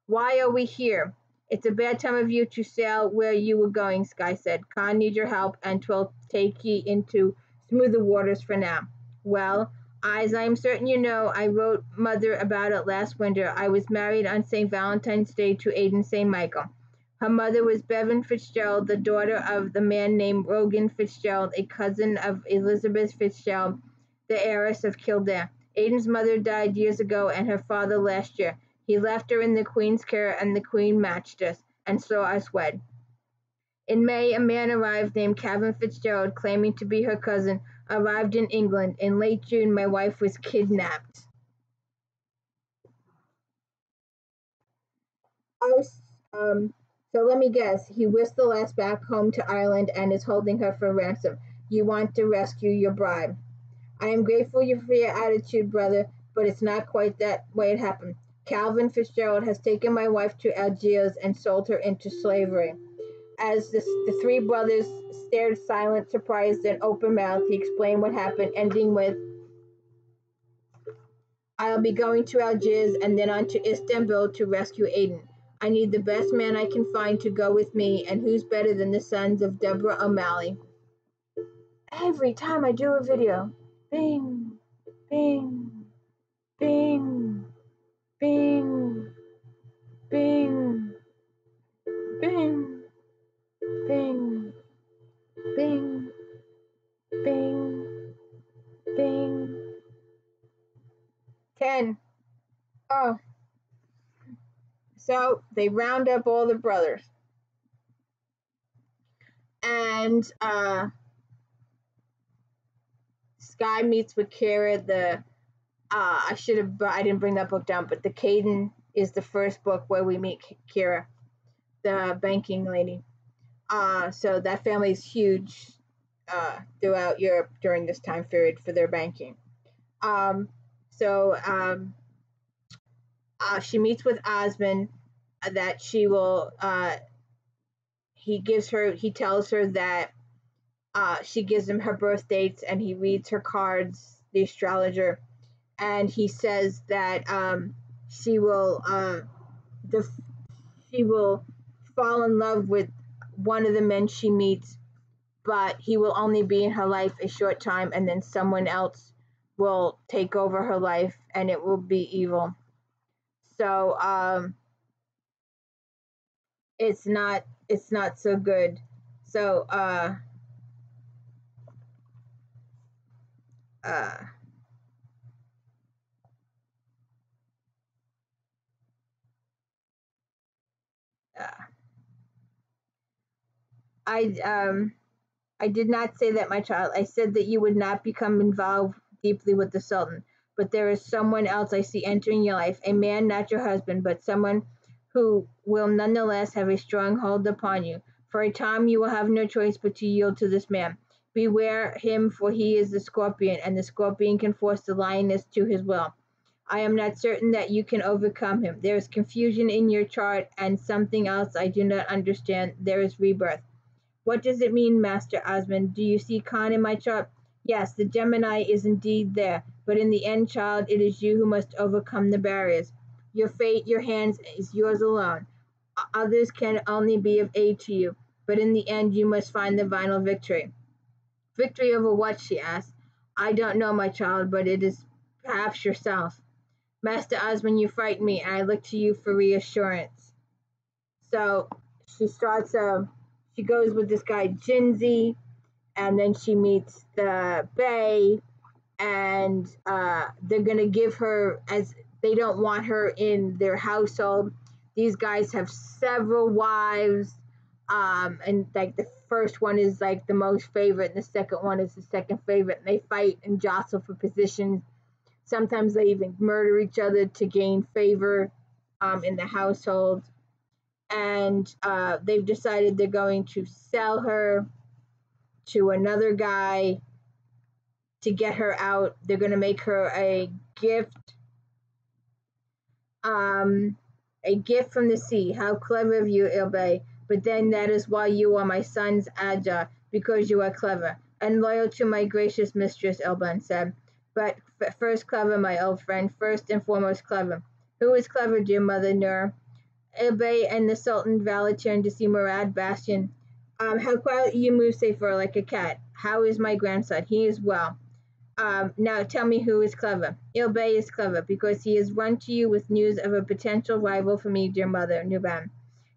Why are we here? It's a bad time of year to sail where you were going, Sky said. Con needs your help, and 'twill take ye into smoother waters for now. Well, as I am certain you know, I wrote Mother about it last winter. I was married on St. Valentine's Day to Aiden St. Michael. Her mother was Bevan Fitzgerald, the daughter of the man named Rogan Fitzgerald, a cousin of Elizabeth Fitzgerald, the heiress of Kildare. Aiden's mother died years ago, and her father last year. He left her in the Queen's care, and the Queen matched us, and saw us wed. In May, a man arrived named Cavan Fitzgerald, claiming to be her cousin, arrived in England. In late June, my wife was kidnapped. So let me guess, he whisked the lass back home to Ireland and is holding her for ransom. You want to rescue your bride. I am grateful for your attitude, brother, but it's not quite that way it happened. Calvin Fitzgerald has taken my wife to Algiers and sold her into slavery. As the three brothers stared silent, surprised, and open-mouthed, he explained what happened, ending with, I'll be going to Algiers and then on to Istanbul to rescue Aden. I need the best man I can find to go with me, and who's better than the sons of Deborah O'Malley? Every time I do a video, bing, bing, bing, bing, bing, bing, bing, bing, bing, bing. 10. Oh, so they round up all the brothers. And Sky meets with Kira. I didn't bring that book down, but the Caden is the first book where we meet Kira, the banking lady. So that family is huge throughout Europe during this time period for their banking. She meets with Osmond that she will. He tells her that she gives him her birth dates, and he reads her cards, the astrologer, and he says that she will fall in love with one of the men she meets, but he will only be in her life a short time, and then someone else will take over her life, and it will be evil. So it's not so good. So I did not say that, my child. I said that you would not become involved deeply with the Sultan. But there is someone else I see entering your life, a man, not your husband, but someone who will nonetheless have a strong hold upon you. For a time you will have no choice but to yield to this man. Beware him, for he is the scorpion, and the scorpion can force the lioness to his will. I am not certain that you can overcome him. There is confusion in your chart, and something else I do not understand. There is rebirth. What does it mean, Master Osmond? Do you see Khan in my chart? Yes, the Gemini is indeed there, but in the end, child, it is you who must overcome the barriers. Your fate, your hands, is yours alone. Others can only be of aid to you, but in the end, you must find the final victory. Victory over what? She asked. I don't know, my child, but it is perhaps yourself. Master Osmond, you frighten me, and I look to you for reassurance. So she starts she goes with this guy Jinzi, and then she meets the Bey, and they're gonna give her, as they don't want her in their household. These guys have several wives, and like the first one is like the most favorite, and the second one is the second favorite, and they fight and jostle for positions. Sometimes they even murder each other to gain favor in the household. And they've decided they're going to sell her to another guy to get her out. They're going to make her a gift from the sea. How clever of you, Ilbe. But then that is why you are my son's Aja, because you are clever and loyal to my gracious mistress, Elban said. But first clever, my old friend, first and foremost clever. Who is clever, dear mother Nur? Ilbe and the Sultan Valid turned to see Murad Bastion. How quietly you move, Safer, like a cat. How is my grandson? He is well. Now tell me who is clever. Ilbe is clever because he has run to you with news of a potential rival for me, dear mother, Nuban.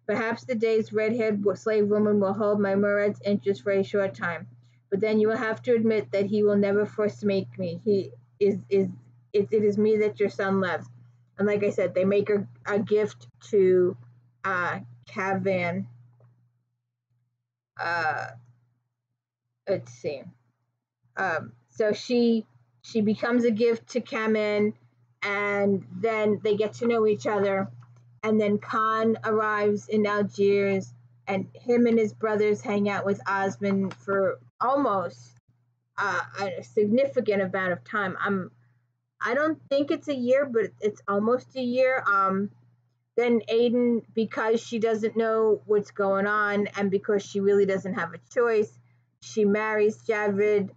Perhaps the day's red-haired slave woman will hold my Murad's interest for a short time, but then you will have to admit that he will never forsake me. It is me that your son loves. And like I said, they make her a gift to Cavan. Let's see. So she becomes a gift to Kamen, and then they get to know each other. And then Khan arrives in Algiers, and him and his brothers hang out with Osmond for almost a significant amount of time. I don't think it's a year, but it's almost a year. Then Aiden, because she doesn't know what's going on and because she really doesn't have a choice, she marries Javid.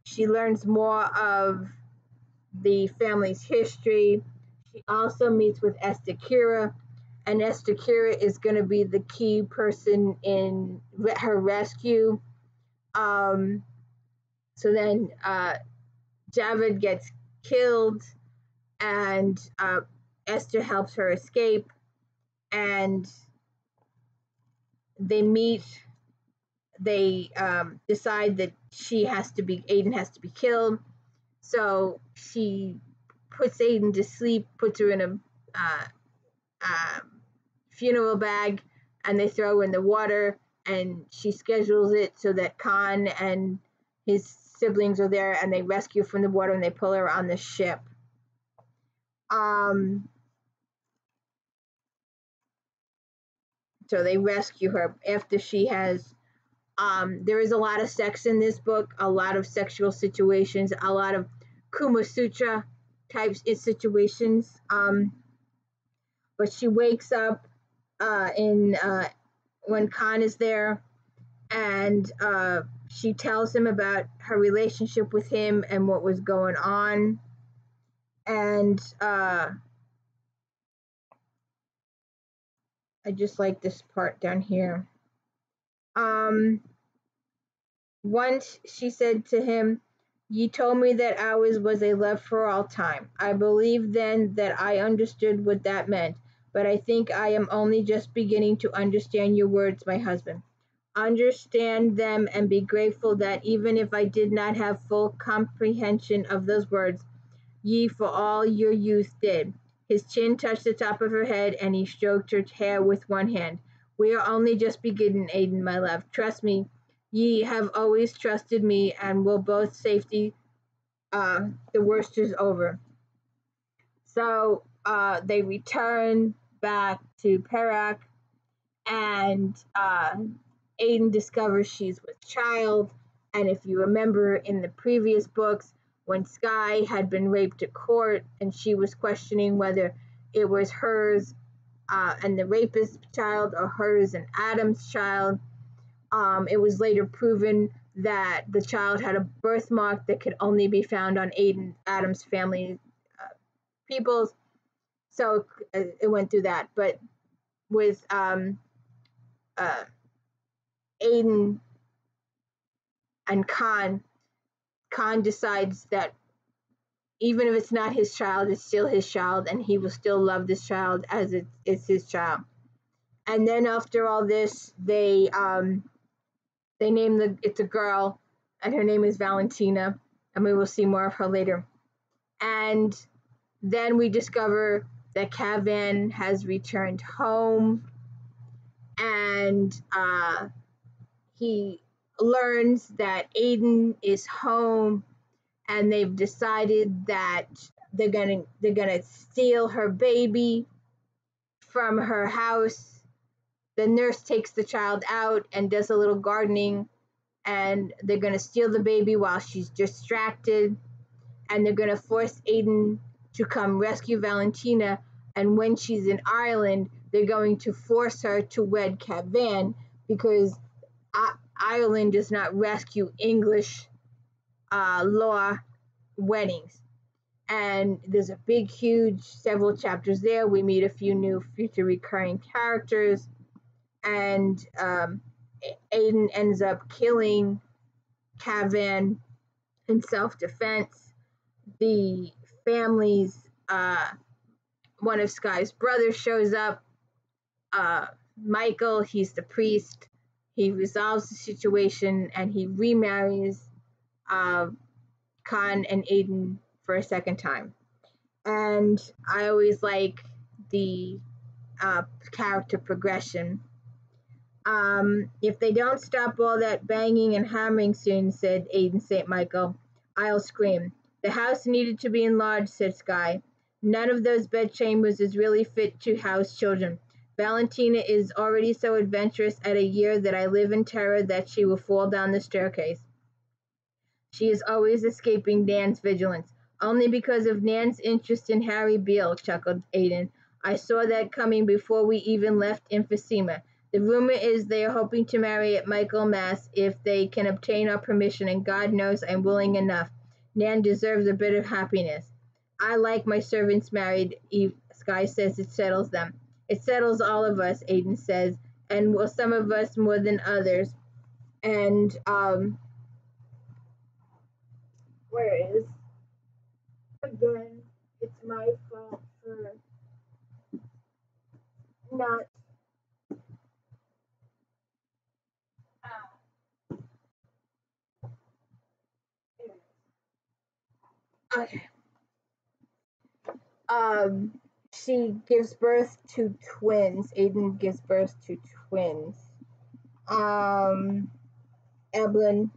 She learns more of the family's history. She also meets with Esther Kira, and Esther Kira is going to be the key person in her rescue. Um, so then Javid gets killed, and Esther helps her escape, and they meet. They decide that Aiden has to be killed. So she puts Aiden to sleep, puts her in a funeral bag, and they throw her in the water. And she schedules it so that Khan and his siblings are there, and they rescue from the water and they pull her on the ship. So they rescue her after she has. There is a lot of sex in this book, a lot of sexual situations, a lot of Kama Sutra types of situations. But she wakes up when Khan is there, and she tells him about her relationship with him and what was going on. And I just like this part down here. Once she said to him, "Ye told me that ours was a love for all time. I believed then that I understood what that meant, but I think I am only just beginning to understand your words, my husband. Understand them and be grateful that even if I did not have full comprehension of those words, ye for all your youth did." His chin touched the top of her head, and he stroked her hair with one hand. "We are only just beginning, Aiden, my love. Trust me, ye have always trusted me, and will both safety. The worst is over." So they return back to Perak, and Aiden discovers she's with child. And if you remember in the previous books, when Sky had been raped at court and she was questioning whether it was hers and the rapist's child or hers and Adam's child, it was later proven that the child had a birthmark that could only be found on Adam's family peoples. So it went through that. But with Aiden and Khan decides that even if it's not his child, it's still his child, and he will still love this child as it's his child. And then after all this, they name it's a girl, and her name is Valentina, and we will see more of her later. And then we discover that Kavan has returned home, and he learns that Aiden is home, and they've decided that they're gonna steal her baby from her house. The nurse takes the child out and does a little gardening, and they're gonna steal the baby while she's distracted, and they're gonna force Aiden to come rescue Valentina. And when she's in Ireland, they're going to force her to wed Kavan, because Ireland does not rescue English law weddings. And there's a big, huge, several chapters there. We meet a few new future recurring characters, and Aiden ends up killing Kavan in self-defense. The family's one of Sky's brothers shows up. Michael, he's the priest. He resolves the situation, and he remarries Khan and Aiden for a second time. And I always like the character progression. "If they don't stop all that banging and hammering soon," said Aiden St. Michael, "I'll scream." "The house needed to be enlarged," said Sky. "None of those bedchambers is really fit to house children. Valentina is already so adventurous at a year that I live in terror that she will fall down the staircase." She is always escaping Nan's vigilance. Only because of Nan's interest in Harry Beale, chuckled Aiden. I saw that coming before we even left Emphysema. The rumor is they are hoping to marry at Michaelmas if they can obtain our permission, and God knows I'm willing enough. Nan deserves a bit of happiness. I like my servants married, Sky says it settles them. It settles all of us, Aiden says, and well, some of us more than others. And, where is again, it's my fault for not. Okay. She gives birth to twins. Aiden gives birth to twins. Evelyn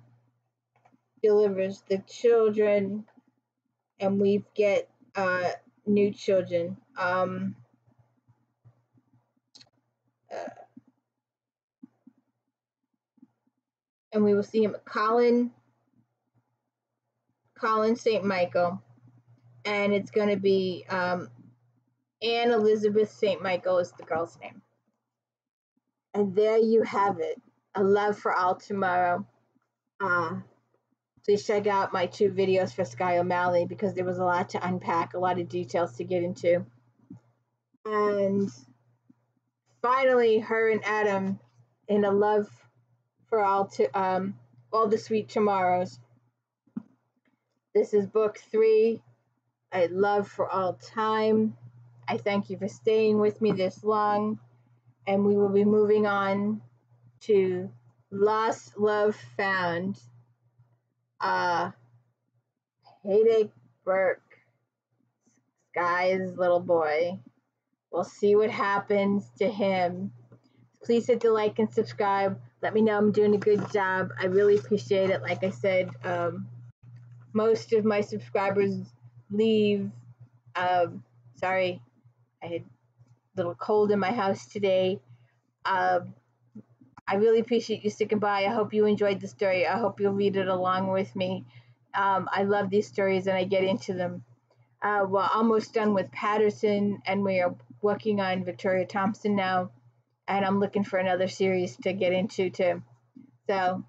delivers the children, and we get new children. And we will see him, Colin St. Michael, and it's going to be Anne Elizabeth St. Michael is the girl's name. And there you have it. A Love for All Tomorrow. Please check out my 2 videos for Sky O'Malley because there was a lot to unpack, a lot of details to get into. And finally, her and Adam in A Love for All the Sweet Tomorrows. This is book 3, A Love for All Time. I thank you for staying with me this long, and we will be moving on to Lost Love Found. Hayden Burke, Sky's little boy. We'll see what happens to him. Please hit the like and subscribe. Let me know I'm doing a good job. I really appreciate it. Like I said, most of my subscribers leave. Sorry, I had a little cold in my house today. I really appreciate you sticking by. I hope you enjoyed the story. I hope you'll read it along with me. I love these stories and I get into them. We're almost done with Patterson, and we are working on Victoria Thompson now. And I'm looking for another series to get into too. So,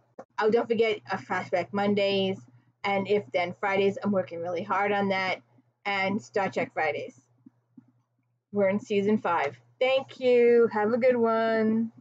don't forget Flashback Mondays and If Then Fridays. I'm working really hard on that. And Star Trek Fridays. We're in season 5. Thank you. Have a good one.